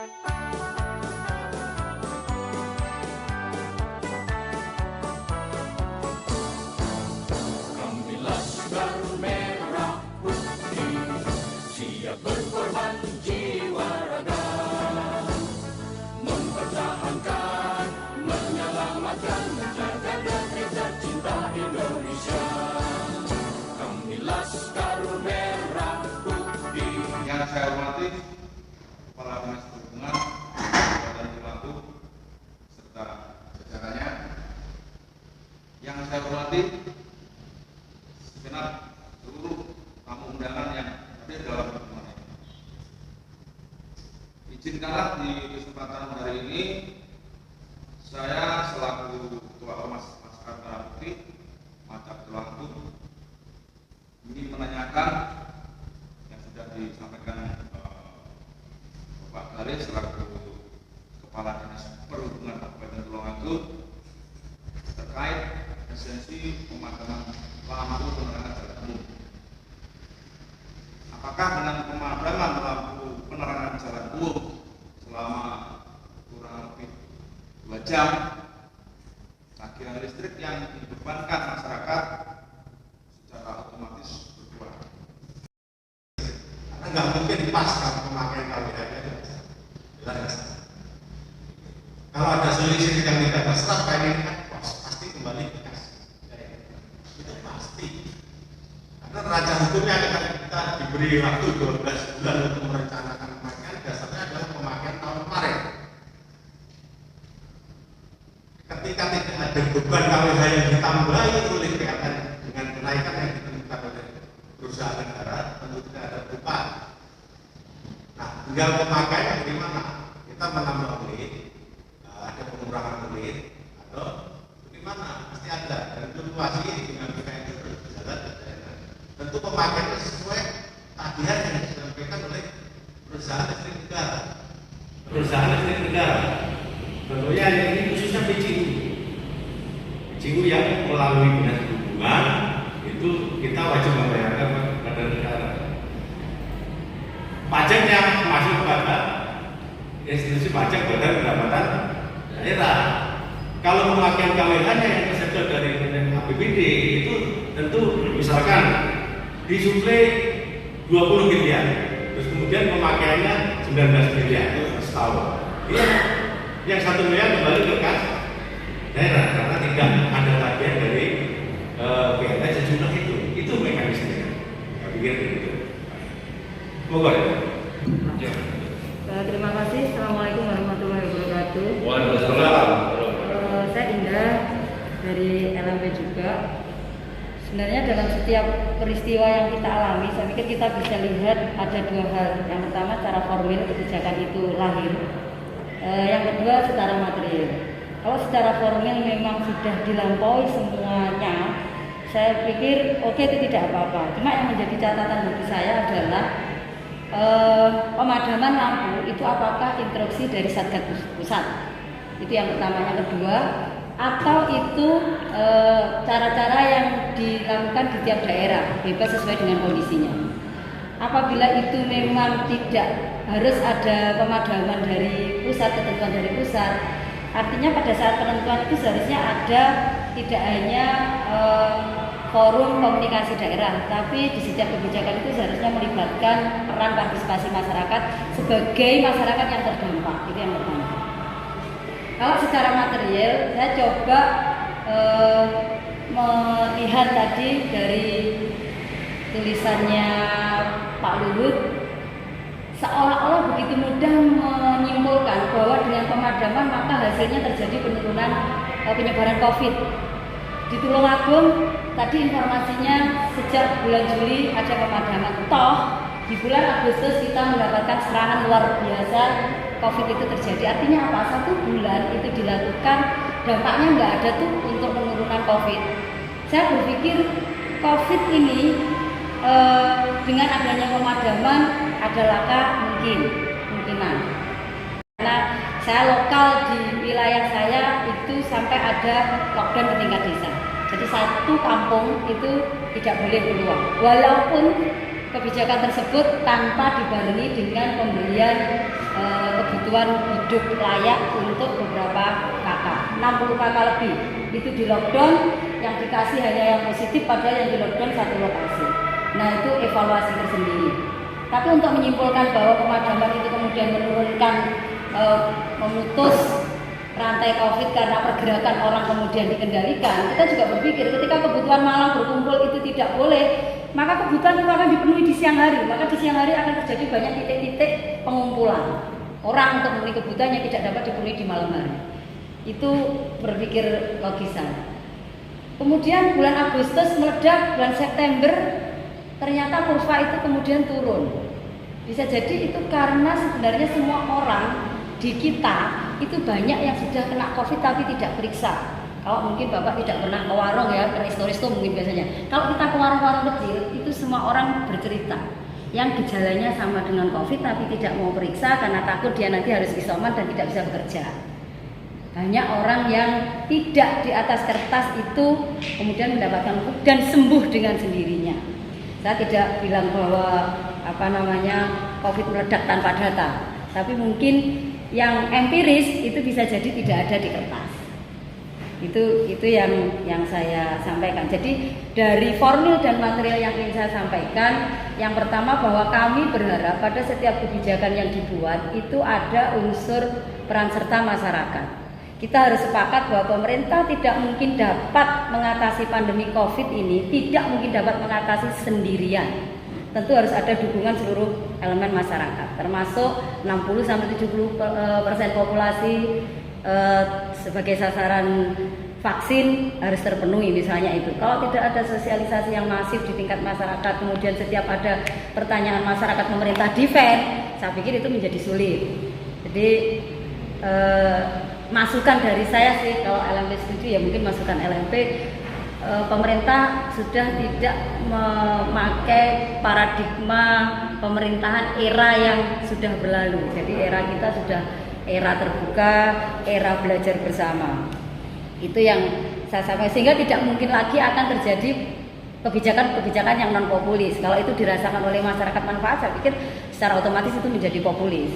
Kami Laskar Merah Putih, siap berkorban jiwa raga, mempertahankan, menyelamatkan, menjaga negeri tercinta Indonesia. Kami Laskar Merah Putih. Yang saya hormati Kepala Dinas Perhubungan Kabupaten Cilegon serta jajarannya. Yang saya hormati segenap seluruh tamu undangan yang hadir dalam pertemuan ini. Izinkanlah di kesempatan hari ini saya selaku Ketua Ormas Laskar Merah Putih Macak Tulanggung ingin menanyakan yang sudah disampaikan Bapak Garis selaku Kepala Dinas Perhubungan Kabupaten Tulungagung terkait esensi pemadaman lampu penerangan jalan umum. Apakah dengan pemadaman lampu penerangan jalan umum selama kurang lebih 2 jam, tagihan listrik yang dibebankan masyarakat secara otomatis berkurang? Karena nggak mungkin pas kalau pemakaian KWH-nya jelas. Kalau ada selisih yang tidak terserap kayak ini kan pasti kembali ke kas. Itu pasti. Karena neraca hukumnya kita diberi waktu 12 bulan untuk merencanakan pemakaian, dasarnya adalah pemakaian tahun kemarin. Ketika tidak ada beban KWH yang ditambahi oleh PLN dengan kenaikan yang ditentukan oleh perusahaan negara, tentu tidak ada perubahan. Nah, tinggal pemakaian bagaimana? Kita menambah unit, ada pengurangan unit, atau bagaimana? Pasti ada. Dan fluktuasi dengan PKN itu berjalan. Tentu pemakaiannya sesuai tagihan yang disampaikan oleh perusahaan listrik negara. Perusahaan listrik negara. Tentunya ini khususnya PCU yang melalui dinas perhubungan itu kita wajib membayarkan kepada negara. Pajaknya masuk kepada institusi pajak Badan Pendapatan Daerah. Kalau pemakaian KWH-nya yang tersedot dari APBD itu tentu misalkan disuplai 20 miliar, terus kemudian pemakaiannya 19 miliar setahun. Iya, yang 1 miliar kembali ke kas daerah karena tidak ada tagihan dari PLN sejumlah itu. Itu mekanismenya. Saya pikir begitu. Moga ya. Terima kasih. Assalamualaikum warahmatullahi wabarakatuh. Waalaikumsalam. Saya Indah dari LMP juga. Sebenarnya dalam setiap peristiwa yang kita alami, saya pikir kita bisa lihat ada 2 hal. Yang pertama, secara formil kebijakan itu lahir. Yang kedua, secara material. Kalau secara formil memang sudah dilampaui semuanya, saya pikir oke, itu tidak apa-apa. Cuma yang menjadi catatan bagi saya adalah pemadaman lampu itu apakah instruksi dari Satgas Pusat? Itu yang pertama. Yang kedua, atau itu cara-cara yang dilakukan di tiap daerah bebas sesuai dengan kondisinya. Apabila itu memang tidak harus ada pemadaman dari pusat, ketentuan dari pusat, artinya pada saat penentuan itu seharusnya ada tidak hanya forum komunikasi daerah, tapi di setiap kebijakan itu seharusnya melibatkan peran partisipasi masyarakat sebagai masyarakat yang terdampak. Itu yang pertama. Kalau secara material, saya coba melihat tadi dari tulisannya Pak Luhut, seolah-olah begitu mudah menyimpulkan bahwa dengan pemadaman maka hasilnya terjadi penurunan penyebaran COVID. Di Tulungagung tadi informasinya sejak bulan Juli ada pemadaman. Toh di bulan Agustus kita mendapatkan serangan luar biasa COVID itu terjadi. Artinya apa? 1 bulan itu dilakukan, dampaknya nggak ada tuh untuk penurunan COVID. Saya berpikir COVID ini dengan adanya pemadaman adalahkah kemungkinan. Karena saya lokal di wilayah saya itu sampai ada lockdown di tingkat desa. Jadi 1 kampung itu tidak boleh keluar. Walaupun kebijakan tersebut tanpa dibarengi dengan pembelian kebutuhan kebutuhan hidup layak untuk beberapa kakak, 60 kakak lebih. Itu di lockdown, yang dikasih hanya yang positif, padahal yang di lockdown satu lokasi. Nah itu evaluasi tersendiri. Tapi untuk menyimpulkan bahwa pemadaman itu kemudian menurunkan, memutus rantai COVID karena pergerakan orang kemudian dikendalikan, kita juga berpikir ketika kebutuhan malam berkumpul itu tidak boleh, maka kebutuhan itu akan dipenuhi di siang hari. Maka di siang hari akan terjadi banyak titik-titik pengumpulan orang untuk memenuhi kebutuhan yang tidak dapat dipenuhi di malam hari. Itu berpikir logisan. Kemudian bulan Agustus meledak, bulan September ternyata kurva itu kemudian turun. Bisa jadi itu karena sebenarnya semua orang di kita itu banyak yang sudah kena COVID tapi tidak periksa. Kalau mungkin Bapak tidak pernah ke warung ya, ke resto-resto mungkin biasanya. Kalau kita ke warung-warung kecil, itu semua orang bercerita yang gejalanya sama dengan COVID tapi tidak mau periksa karena takut dia nanti harus isoman dan tidak bisa bekerja. Banyak orang yang tidak di atas kertas itu kemudian mendapatkan COVID dan sembuh dengan sendirinya. Saya tidak bilang bahwa COVID meledak tanpa data, tapi mungkin yang empiris itu bisa jadi tidak ada di kertas. Itu yang saya sampaikan. Jadi dari formil dan material yang ingin saya sampaikan, yang pertama bahwa kami berharap pada setiap kebijakan yang dibuat itu ada unsur peran serta masyarakat. Kita harus sepakat bahwa pemerintah tidak mungkin dapat mengatasi pandemi COVID ini, tidak mungkin dapat mengatasi sendirian. Tentu harus ada dukungan seluruh elemen masyarakat, termasuk 60-70% populasi sebagai sasaran vaksin harus terpenuhi misalnya itu. Kalau tidak ada sosialisasi yang masif di tingkat masyarakat, kemudian setiap ada pertanyaan masyarakat pemerintah defend, saya pikir itu menjadi sulit. Jadi masukan dari saya sih, kalau LMP setuju ya mungkin masukan LMP, pemerintah sudah tidak memakai paradigma pemerintahan era yang sudah berlalu. Jadi era kita sudah era terbuka, era belajar bersama. Itu yang saya sampaikan, sehingga tidak mungkin lagi akan terjadi kebijakan-kebijakan yang non populis. Kalau itu dirasakan oleh masyarakat manfaat, saya pikir secara otomatis itu menjadi populis.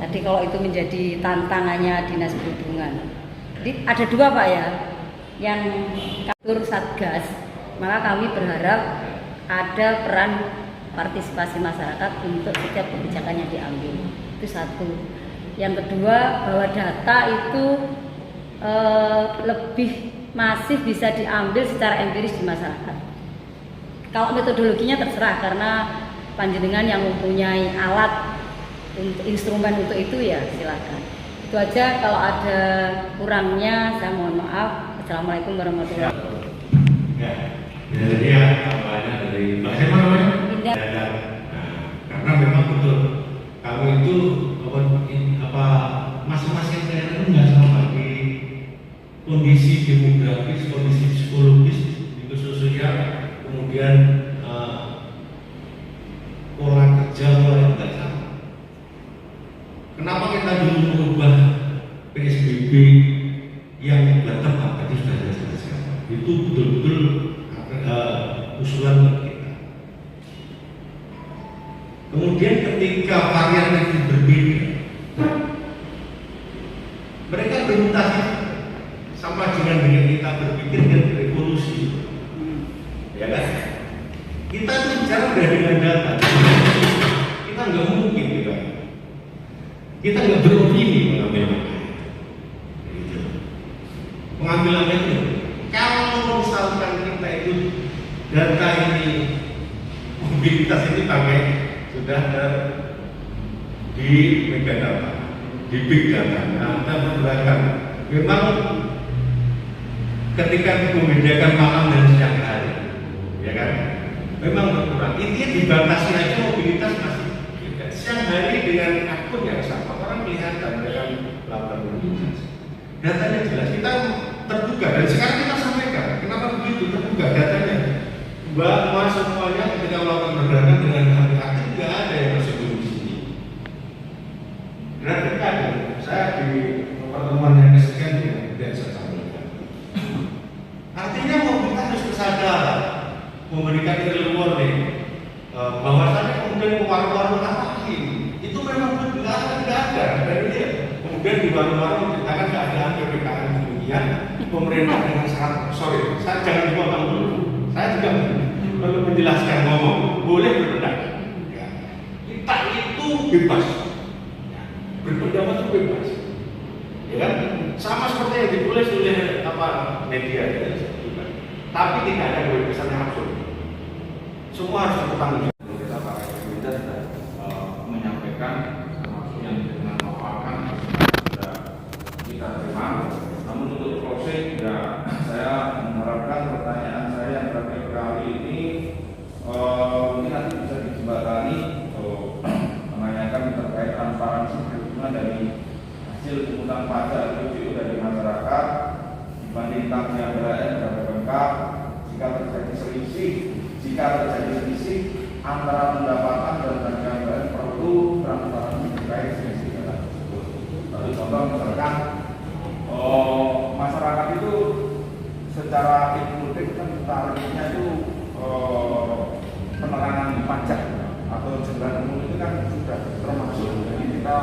Jadi kalau itu menjadi tantangannya Dinas Perhubungan. Jadi ada dua Pak ya, yang atur Satgas, maka kami berharap ada peran partisipasi masyarakat untuk setiap kebijakan yang diambil. Itu satu. Yang kedua, bahwa data itu lebih masif bisa diambil secara empiris di masyarakat. Kalau metodologinya terserah, karena panjenengan yang mempunyai alat untuk instrumen untuk itu ya silakan. Itu aja, kalau ada kurangnya saya mohon maaf. Assalamualaikum warahmatullahi wabarakatuh. Ya, jadi ya tambahannya dari Mbak siapa namanya? Indah. Karena memang betul kamu itu masing-masing daerah itu nggak sama di kondisi demografis, kondisi psikologis, itu sosial, kemudian pola kerja mulai tidak sama. Kenapa kita dulu merubah PSBB yang bottom up tadi sudah jelas-jelas, itu betul-betul usulan kita. Kemudian ketika varian itu berbeda, mereka bermutasi sama dengan kita berpikir dan berevolusi, ya kan? Kita itu bicara dengan data, kita nggak mungkin kita nggak beropini pengambilan itu. Kalau misalkan kita itu data ini, mobilitas ini pakai sudah di megadata, di big data, kita menggunakan memang ketika membedakan malam dan siang hari, ya kan, memang berkurang. Intinya dibatasi aja mobilitas masih beda. Siang hari dengan akun yang sama, orang kelihatan dengan laporan mobilitas. Datanya jelas, kita terbuka, dan sekarang kita sampaikan kenapa begitu terbuka datanya. Bahwa semuanya ketika melakukan pergerakan dengan hati-hati, tidak ada yang masuk di sini. Dan saya di pertemuan yang kesekian tidak saya sampaikan. Artinya mobilitas harus kesadaran, memberikan early warning, bahwasannya kemudian warung-warung apa ini, itu memang tidak ada, dan ini warung-warung menceritakan keadaan PPKM demikian, pemerintah dengan sangat saya jangan dipotong dulu. Saya juga perlu menjelaskan ngomong, boleh berpendapat. Ya. Kita itu bebas, ya. Berpendapat itu bebas, ya kan? Sama seperti yang ditulis oleh media, ya. Tapi tidak ada kebebasan yang absolut. Semua harus bertanggung jawab. Kita Pak Kita sudah menyampaikan termasuk yang dengan memaparkan sudah kita terima. Namun untuk closing ya saya mengharapkan pertanyaan saya yang terakhir kali ini mungkin nanti bisa dijembatani menanyakan terkait transparansi perhitungan dari hasil pungutan pajak BPO dari masyarakat dibandingkan yang BLN dan BPK. Jika terjadi selisih antara pendapatan dan tagihan BLN perlu transparansi terkait selisih data tersebut. Lalu contoh misalkan masyarakat itu secara inklusif kan tarifnya itu penerangan pajak atau jumlah umum itu kan sudah termasuk, jadi kita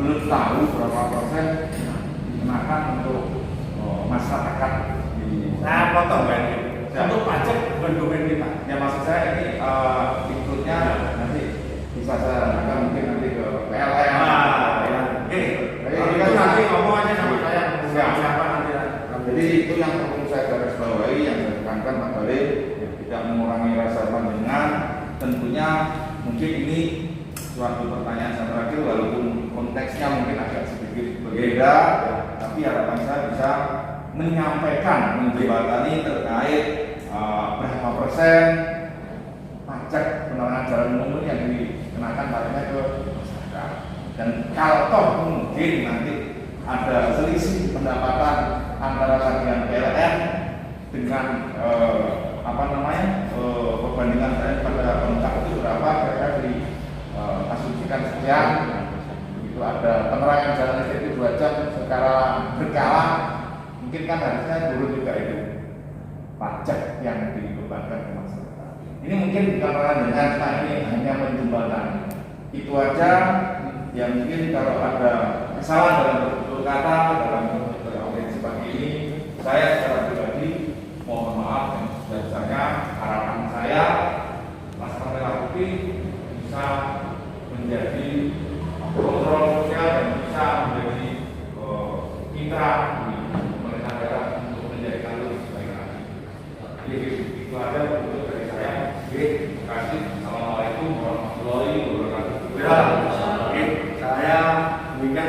belum tahu berapa persen dikenakan untuk masyarakat di. Nah, potong kan? Untuk pajak bukan domain kita. Ya maksud saya ini ikutnya nanti bisa saya akan mungkin nanti ke PLN. Ya. Kalau nanti ngomong aja sama saya. Siapa nanti? Jadi itu yang perlu saya garis bawahi yang ditekankan Pak Balil, tidak mengurangi rasa panjenengan. Tentunya mungkin ini suatu pertanyaan saya terakhir, walaupun konteksnya mungkin agak sedikit berbeda, tapi harapan saya bisa menyampaikan, menjembatani terkait berapa persen pajak penerangan jalan umum yang dikenakan tarifnya ke masyarakat. Dan kalau toh mungkin nanti ada selisih pendapatan antara tagihan PLN dengan perbandingan saya pada pengungkap itu berapa, kira-kira diasumsikan sekian. Begitu ada penerangan jalan itu 2 jam secara berkala, mungkin kan harusnya turun juga itu pajak yang dibebankan ke masyarakat. Ini mungkin bukan dengan ini hanya menjembatani. Itu aja. Ya mungkin kalau ada kesalahan dalam bertutur kata dalam beraudiensi pagi ini, saya secara pribadi mohon maaf dan sebesar-besarnya. Harapan saya Laskar Merah Putih bisa menjadi kontrol sosial dan bisa menjadi mitra pemerintah daerah untuk menjadikan lebih baik lagi. Jadi itu aja untuk dari saya. Terima kasih. Assalamualaikum warahmatullahi wabarakatuh. Saya demikian